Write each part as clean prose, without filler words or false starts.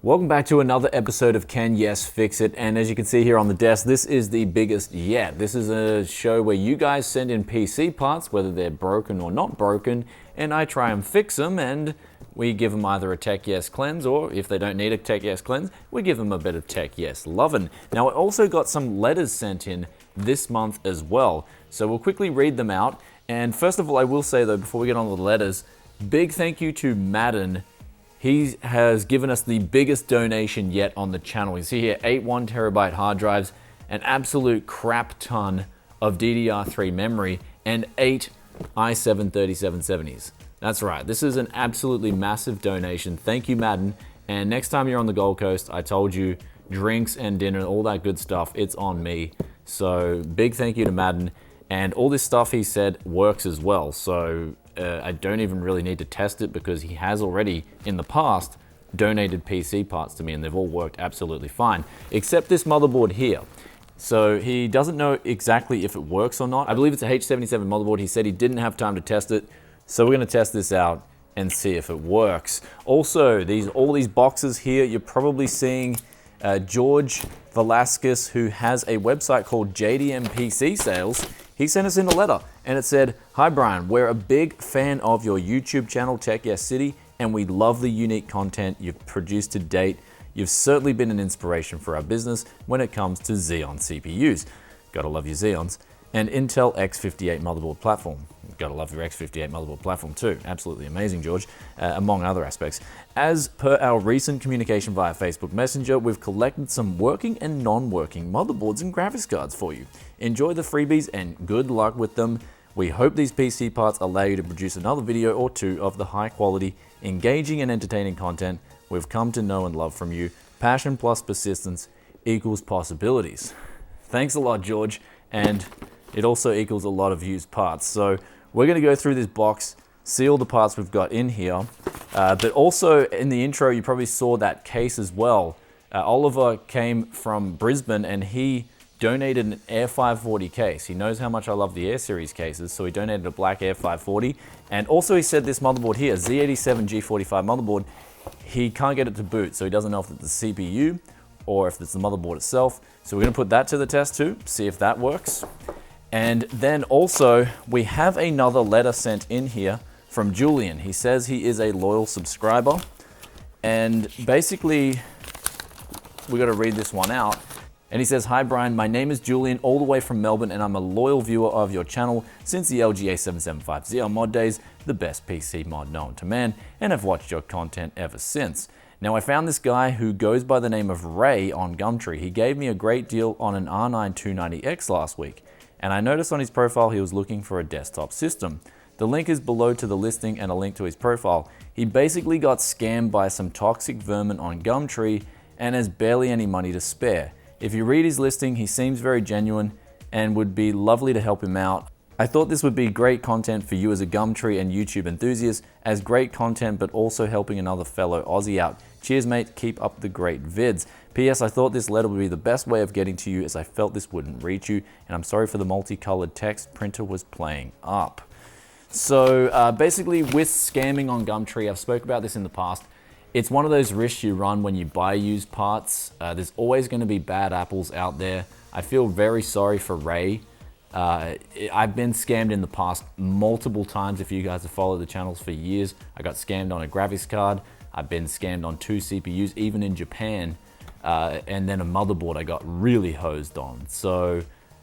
Welcome back to another episode of Can Yes Fix It, and as you can see here on the desk, this is the biggest yet. This is a show where you guys send in PC parts, whether they're broken or not broken, and I try and fix them, and we give them either a Tech Yes cleanse, or if they don't need a Tech Yes cleanse, we give them a bit of Tech Yes lovin'. Now I also got some letters sent in this month as well, so we'll quickly read them out. And first of all, I will say though, before we get on to the letters, big thank you to Madden. He has given us the biggest donation yet on the channel. You see here, 8 1TB hard drives, an absolute crap ton of DDR3 memory, and 8 i7 3770s. That's right, this is an absolutely massive donation. Thank you, Madden. And next time you're on the Gold Coast, I told you, drinks and dinner, all that good stuff, it's on me. So big thank you to Madden. And all this stuff he said works as well. So I don't even really need to test it because he has already, in the past, donated PC parts to me and they've all worked absolutely fine, except this motherboard here. So he doesn't know exactly if it works or not. I believe it's a H77 motherboard. He said he didn't have time to test it. So we're gonna test this out and see if it works. Also, all these boxes here, you're probably seeing George Velasquez, who has a website called JDM PC Sales. He sent us in a letter and it said, "Hi Brian, we're a big fan of your YouTube channel, Tech Yes City, and we love the unique content you've produced to date. You've certainly been an inspiration for our business when it comes to Xeon CPUs." Gotta love your Xeons. And Intel X58 motherboard platform. Gotta love your X58 motherboard platform too. Absolutely amazing, George, among other aspects. As per our recent communication via Facebook Messenger, we've collected some working and non-working motherboards and graphics cards for you. Enjoy the freebies and good luck with them. We hope these PC parts allow you to produce another video or two of the high quality, engaging and entertaining content we've come to know and love from you. Passion plus persistence equals possibilities. Thanks a lot, George. And it also equals a lot of used parts. So we're gonna go through this box, see all the parts we've got in here. But also in the intro, you probably saw that case as well. Oliver came from Brisbane and he donated an Air 540 case. He knows how much I love the Air Series cases, so he donated a black Air 540. And also he said this motherboard here, Z87 G45 motherboard, he can't get it to boot, so he doesn't know if it's the CPU or if it's the motherboard itself. So we're gonna put that to the test too, see if that works. And then also, we have another letter sent in here from Julian. He says he is a loyal subscriber. And basically, we gotta read this one out. And he says, "Hi Brian, my name is Julian, all the way from Melbourne, and I'm a loyal viewer of your channel since the LGA 775 ZR mod days, the best PC mod known to man, and have watched your content ever since. Now I found this guy who goes by the name of Ray on Gumtree. He gave me a great deal on an R9 290X last week, and I noticed on his profile he was looking for a desktop system. The link is below to the listing and a link to his profile. He basically got scammed by some toxic vermin on Gumtree and has barely any money to spare. If you read his listing, he seems very genuine and would be lovely to help him out. I thought this would be great content for you as a Gumtree and YouTube enthusiast, as great content but also helping another fellow Aussie out. Cheers mate, keep up the great vids. P.S. I thought this letter would be the best way of getting to you as I felt this wouldn't reach you, and I'm sorry for the multicolored text, printer was playing up." So basically with scamming on Gumtree, I've spoke about this in the past, it's one of those risks you run when you buy used parts. There's always gonna be bad apples out there. I feel very sorry for Ray. I've been scammed in the past multiple times. If you guys have followed the channels for years, I got scammed on a graphics card. I've been scammed on 2 CPUs, even in Japan. And then a motherboard I got really hosed on. So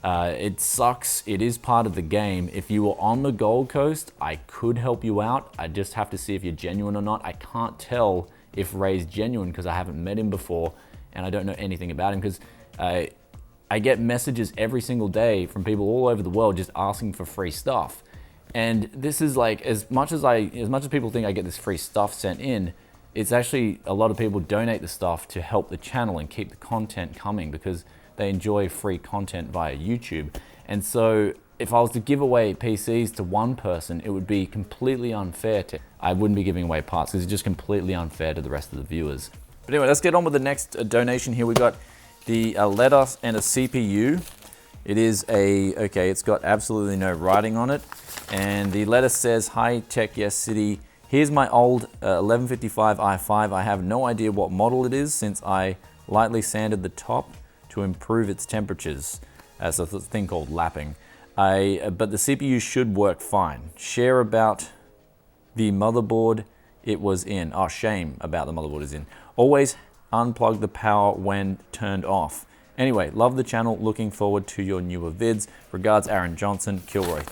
it sucks, it is part of the game. If you were on the Gold Coast, I could help you out. I just have to see if you're genuine or not. I can't tell if Ray's genuine because I haven't met him before and I don't know anything about him, because I get messages every single day from people all over the world just asking for free stuff. And this is like, as much as people think I get this free stuff sent in, it's actually a lot of people donate the stuff to help the channel and keep the content coming because they enjoy free content via YouTube. And so if I was to give away PCs to one person, it would be completely unfair I wouldn't be giving away parts because it's just completely unfair to the rest of the viewers. But anyway, let's get on with the next donation here. We got the letter and a CPU. It is okay, it's got absolutely no writing on it. And the letter says, "Hi Tech Yes City, Here's my old 1155 i5. I have no idea what model it is since I lightly sanded the top to improve its temperatures. As a thing called lapping. But the CPU should work fine. Share about the motherboard it was in. Oh, shame about the motherboard is in. Always unplug the power when turned off. Anyway, love the channel. Looking forward to your newer vids. Regards, Aaron Johnson, Kilroy.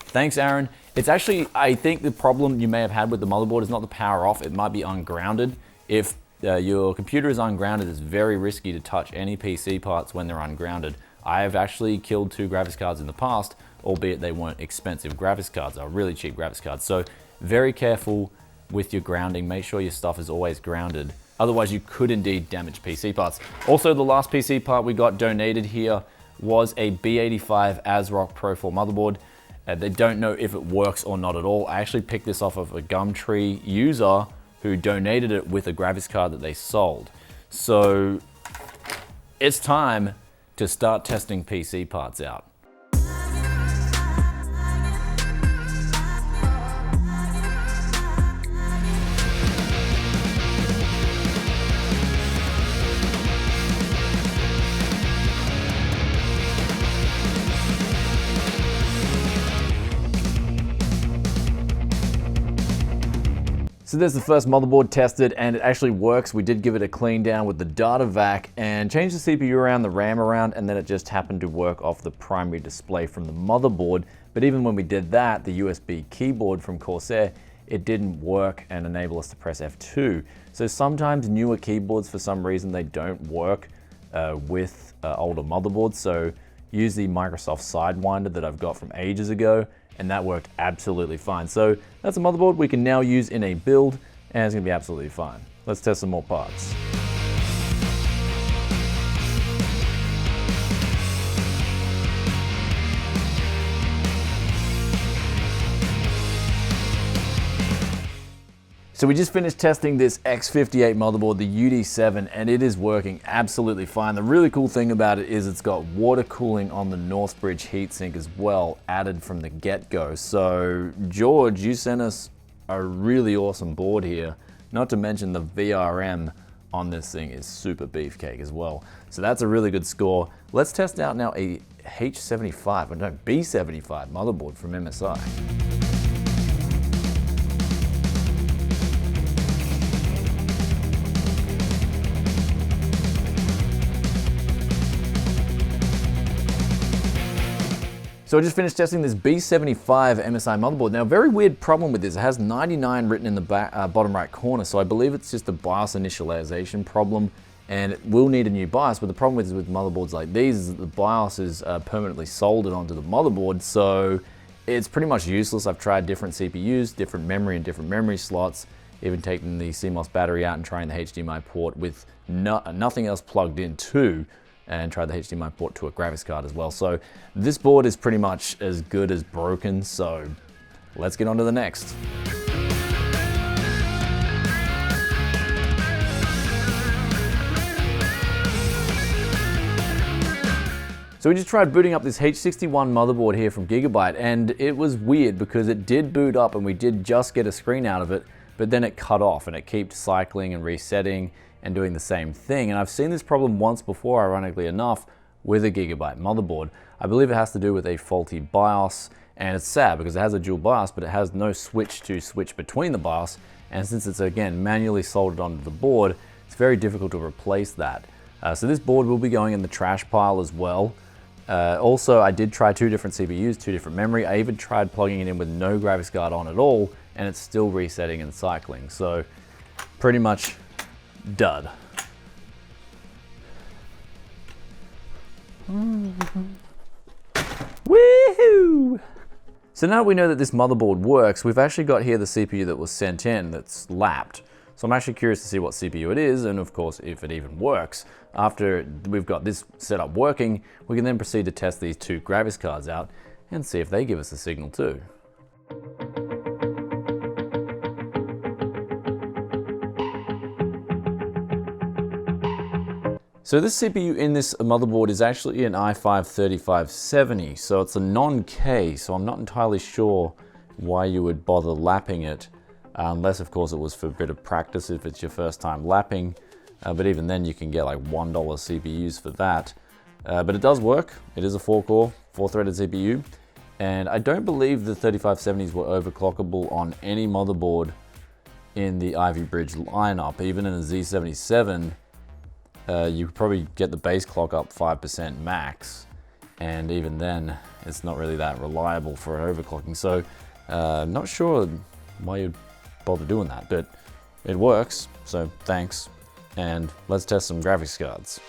Thanks, Aaron. It's actually, I think the problem you may have had with the motherboard is not the power off. It might be ungrounded. If your computer is ungrounded, it's very risky to touch any PC parts when they're ungrounded. I have actually killed 2 graphics cards in the past, albeit they weren't expensive graphics cards. They were really cheap graphics cards. So very careful with your grounding. Make sure your stuff is always grounded. Otherwise, you could indeed damage PC parts. Also, the last PC part we got donated here was a B85 ASRock Pro 4 motherboard. They don't know if it works or not at all. I actually picked this off of a Gumtree user who donated it with a graphics card that they sold. So it's time to start testing PC parts out. So there's the first motherboard tested, and it actually works. We did give it a clean down with the data vac and changed the CPU around, the RAM around, and then it just happened to work off the primary display from the motherboard. But even when we did that, the USB keyboard from Corsair, it didn't work and enable us to press F2. So sometimes newer keyboards, for some reason, they don't work with older motherboards. So use the Microsoft Sidewinder that I've got from ages ago, and that worked absolutely fine. So that's a motherboard we can now use in a build, and it's gonna be absolutely fine. Let's test some more parts. So we just finished testing this X58 motherboard, the UD7, and it is working absolutely fine. The really cool thing about it is it's got water cooling on the Northbridge heatsink as well, added from the get-go. So George, you sent us a really awesome board here. Not to mention the VRM on this thing is super beefcake as well. So that's a really good score. Let's test out now a H75, or no, B75 motherboard from MSI. So I just finished testing this B75 MSI motherboard. Now, very weird problem with this. It has 99 written in the bottom right corner, so I believe it's just a BIOS initialization problem, and it will need a new BIOS. But the problem with motherboards like these is that the BIOS is permanently soldered onto the motherboard, so it's pretty much useless. I've tried different CPUs, different memory and different memory slots, even taking the CMOS battery out and trying the HDMI port with nothing else plugged in too, and tried the HDMI port to a graphics card as well. So this board is pretty much as good as broken, so let's get on to the next. So we just tried booting up this H61 motherboard here from Gigabyte, and it was weird because it did boot up and we did just get a screen out of it, but then it cut off and it kept cycling and resetting and doing the same thing. And I've seen this problem once before, ironically enough, with a Gigabyte motherboard. I believe it has to do with a faulty BIOS, and it's sad because it has a dual BIOS, but it has no switch to switch between the BIOS, and since it's again manually soldered onto the board, it's very difficult to replace that. So this board will be going in the trash pile as well. Also, I did try 2 different CPUs, 2 different memory. I even tried plugging it in with no graphics card on at all, and it's still resetting and cycling. So pretty much dud. Woohoo! So now we know that this motherboard works, we've actually got here the CPU that was sent in that's lapped. So I'm actually curious to see what CPU it is, and of course if it even works. After we've got this setup working, we can then proceed to test these 2 graphics cards out and see if they give us a signal too. So this CPU in this motherboard is actually an i5-3570, so it's a non-K, so I'm not entirely sure why you would bother lapping it. unless of course it was for a bit of practice if it's your first time lapping. But even then you can get like $1 CPUs for that. But it does work. It is a 4-core, 4-threaded CPU. And I don't believe the 3570s were overclockable on any motherboard in the Ivy Bridge lineup. Even in a Z77, you could probably get the base clock up 5% max. And even then, it's not really that reliable for overclocking. So, not sure why you'd bother doing that, but it works. So thanks. And let's test some graphics cards.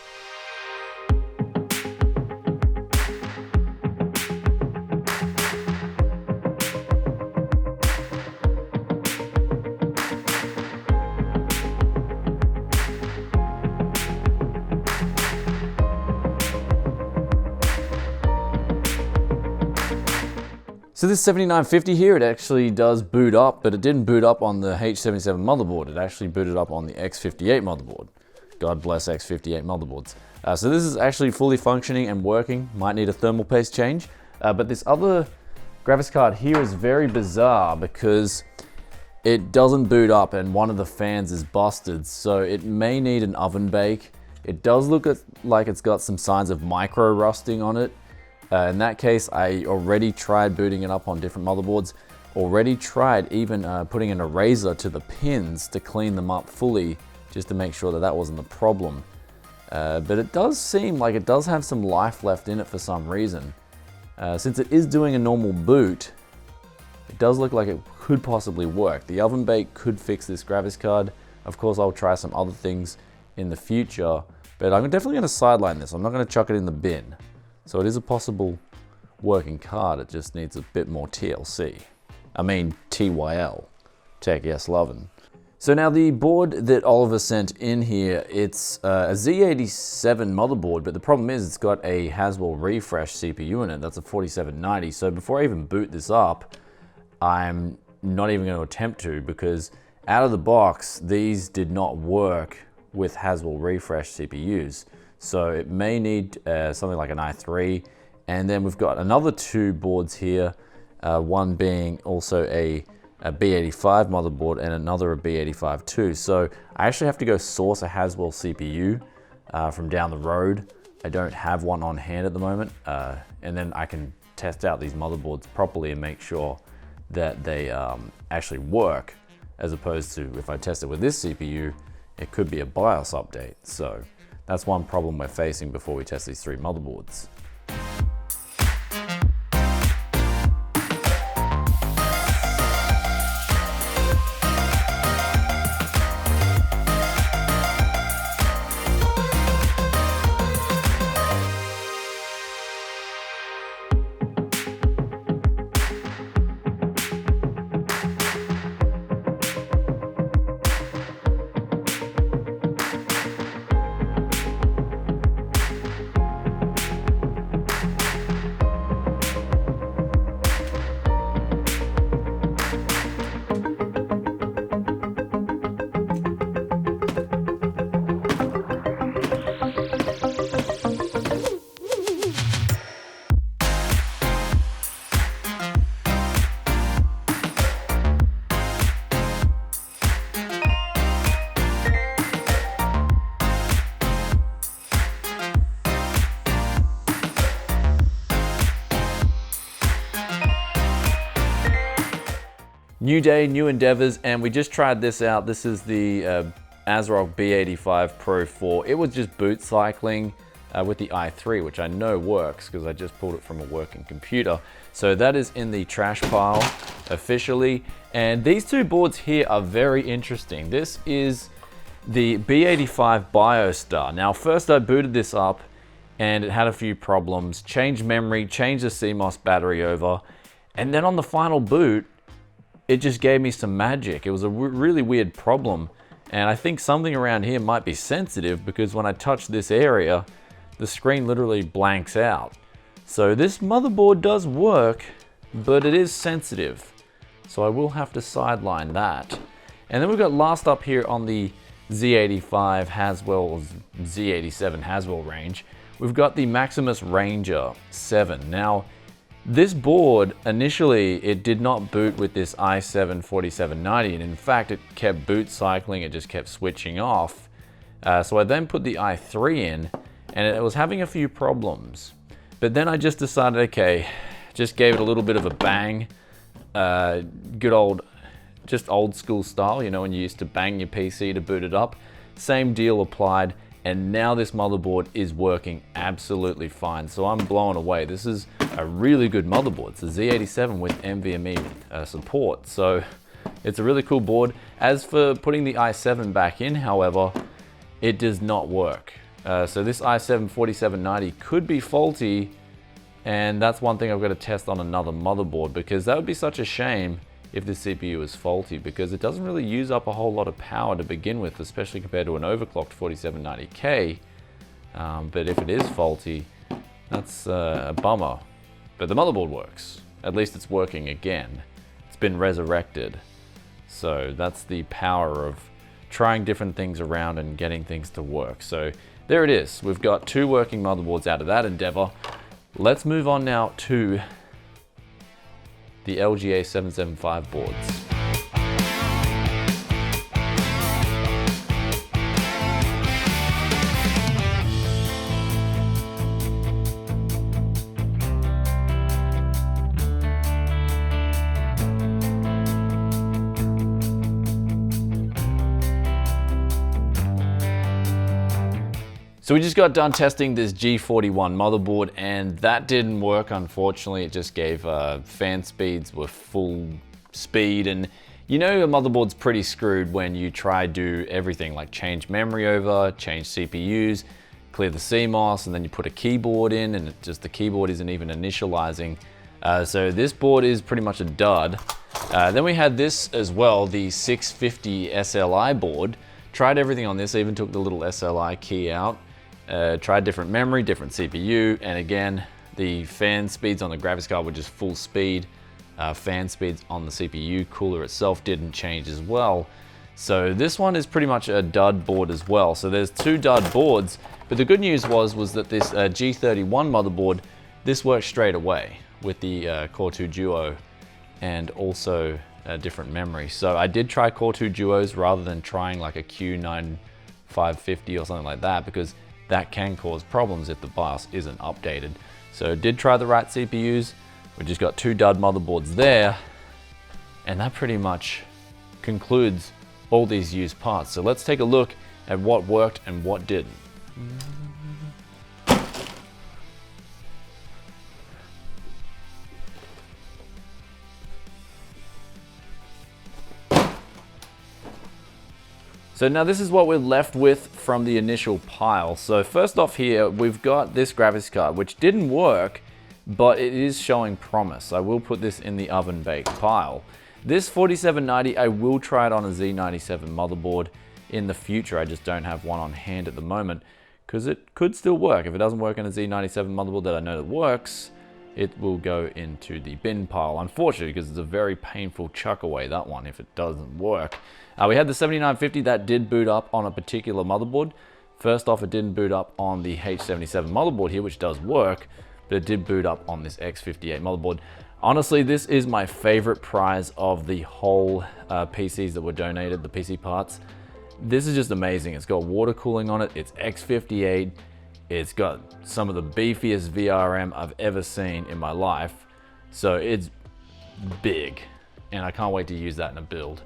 So this 7950 here, it actually does boot up, but it didn't boot up on the H77 motherboard. It actually booted up on the X58 motherboard. God bless X58 motherboards. So this is actually fully functioning and working. Might need a thermal paste change. But this other graphics card here is very bizarre because it doesn't boot up and one of the fans is busted. So it may need an oven bake. It does look like it's got some signs of micro rusting on it. In that case, I already tried booting it up on different motherboards, already tried even putting an eraser to the pins to clean them up fully, just to make sure that that wasn't the problem. But it does seem like it does have some life left in it for some reason. Since it is doing a normal boot, it does look like it could possibly work. The oven bake could fix this graphics card. Of course, I'll try some other things in the future, but I'm definitely going to sideline this. I'm not going to chuck it in the bin. So it is a possible working card, it just needs a bit more TLC. I mean TYL, Tech Yes Lovin'. So now the board that Oliver sent in here, it's a Z87 motherboard, but the problem is it's got a Haswell refresh CPU in it, that's a 4790. So before I even boot this up, I'm not even going to attempt to, because out of the box, these did not work with Haswell refresh CPUs. So it may need something like an i3. And then we've got another 2 boards here, one being also a B85 motherboard and another a B85 too. So I actually have to go source a Haswell CPU from down the road. I don't have one on hand at the moment. And then I can test out these motherboards properly and make sure that they actually work, as opposed to if I test it with this CPU, it could be a BIOS update. So that's one problem we're facing before we test these 3 motherboards. New day, new endeavors, and we just tried this out. This is the ASRock B85 Pro 4. It was just boot cycling with the i3, which I know works because I just pulled it from a working computer. So that is in the trash pile officially. And these 2 boards here are very interesting. This is the B85 BioStar. Now, first I booted this up and it had a few problems. Changed memory, changed the CMOS battery over, and then on the final boot, it just gave me some magic. It was a really weird problem. And I think something around here might be sensitive because when I touch this area, the screen literally blanks out. So this motherboard does work, but it is sensitive. So I will have to sideline that. And then we've got last up here on the Z85 Haswell, Z87 Haswell range, we've got the Maximus Ranger 7. Now, This board, initially, it did not boot with this i7-4790, and in fact, it kept boot cycling, it just kept switching off. So I then put the i3 in, and it was having a few problems. But then I just decided, okay, just gave it a little bit of a bang. Good old, just old school style, you know, when you used to bang your PC to boot it up. Same deal applied. And now this motherboard is working absolutely fine. So I'm blown away. This is a really good motherboard. It's a Z87 with NVMe support. So it's a really cool board. As for putting the i7 back in, however, it does not work. So this i7-4790 could be faulty, and that's one thing I've got to test on another motherboard, because that would be such a shame if the CPU is faulty, because it doesn't really use up a whole lot of power to begin with, especially compared to an overclocked 4790K. But if it is faulty, that's a bummer. But the motherboard works. At least it's working again. It's been resurrected. So that's the power of trying different things around and getting things to work. So there it is. We've got 2 working motherboards out of that endeavor. Let's move on now to the LGA 775 boards. So we just got done testing this G41 motherboard, and that didn't work, unfortunately. It just gave fan speeds were full speed, and you know your motherboard's pretty screwed when you try to do everything like change memory over, change CPUs, clear the CMOS, and then you put a keyboard in, and the keyboard isn't even initializing. So this board is pretty much a dud. Then we had this as well, the 650 SLI board. Tried everything on this, even took the little SLI key out. Tried different memory, different CPU, and again, the fan speeds on the graphics card were just full speed. Fan speeds on the CPU cooler itself didn't change as well. So this one is pretty much a dud board as well. So there's 2 dud boards, but the good news was that this G31 motherboard, this worked straight away with the Core 2 Duo and also a different memory. So I did try Core 2 Duos rather than trying like a Q9550 or something like that, because that can cause problems if the BIOS isn't updated. So did try the right CPUs. We just got 2 dud motherboards there, and that pretty much concludes all these used parts. So let's take a look at what worked and what didn't. So now this is what we're left with from the initial pile. So first off here, we've got this graphics card, which didn't work, but it is showing promise. I will put this in the oven baked pile. This 4790, I will try it on a Z97 motherboard in the future. I just don't have one on hand at the moment, because it could still work. If it doesn't work on a Z97 motherboard that I know that works, it will go into the bin pile, unfortunately, because it's a very painful chuck away, that one, if it doesn't work. We had the 7950 that did boot up on a particular motherboard. First off, it didn't boot up on the H77 motherboard here, which does work, but it did boot up on this X58 motherboard. Honestly, this is my favorite prize of the whole PCs that were donated, the PC parts. This is just amazing. It's got water cooling on it, it's X58, it's got some of the beefiest VRM I've ever seen in my life. So it's big, and I can't wait to use that in a build.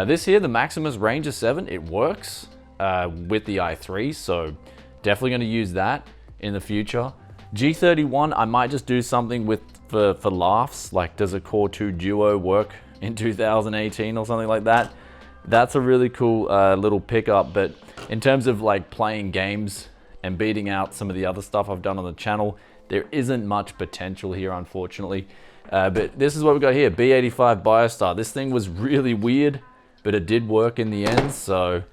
This here, the Maximus Ranger 7, it works with the i3, so definitely going to use that in the future. G31, I might just do something with for laughs, like does a Core 2 Duo work in 2018 or something like that? That's a really cool little pickup, but in terms of like playing games and beating out some of the other stuff I've done on the channel, there isn't much potential here, unfortunately. But this is what we've got here, B85 BioStar. This thing was really weird, but it did work in the end. So,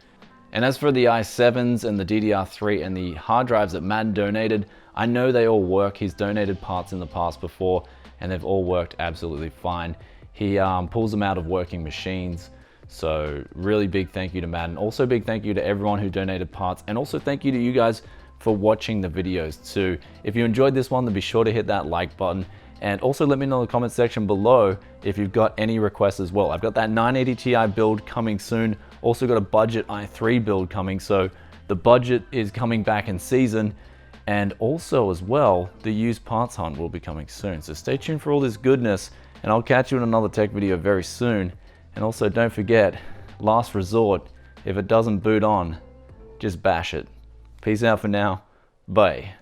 and as for the i7s and the DDR3 and the hard drives that Matt donated, I know they all work. He's donated parts in the past before, and they've all worked absolutely fine. He pulls them out of working machines. So really big thank you to Matt, and also big thank you to everyone who donated parts, and also thank you to you guys for watching the videos too. If you enjoyed this one, then be sure to hit that like button. And also let me know in the comment section below if you've got any requests as well. I've got that 980 Ti build coming soon. Also got a budget i3 build coming, so the budget is coming back in season. And also as well, the used parts hunt will be coming soon. So stay tuned for all this goodness, and I'll catch you in another tech video very soon. And also don't forget, last resort, if it doesn't boot on, just bash it. Peace out for now. Bye.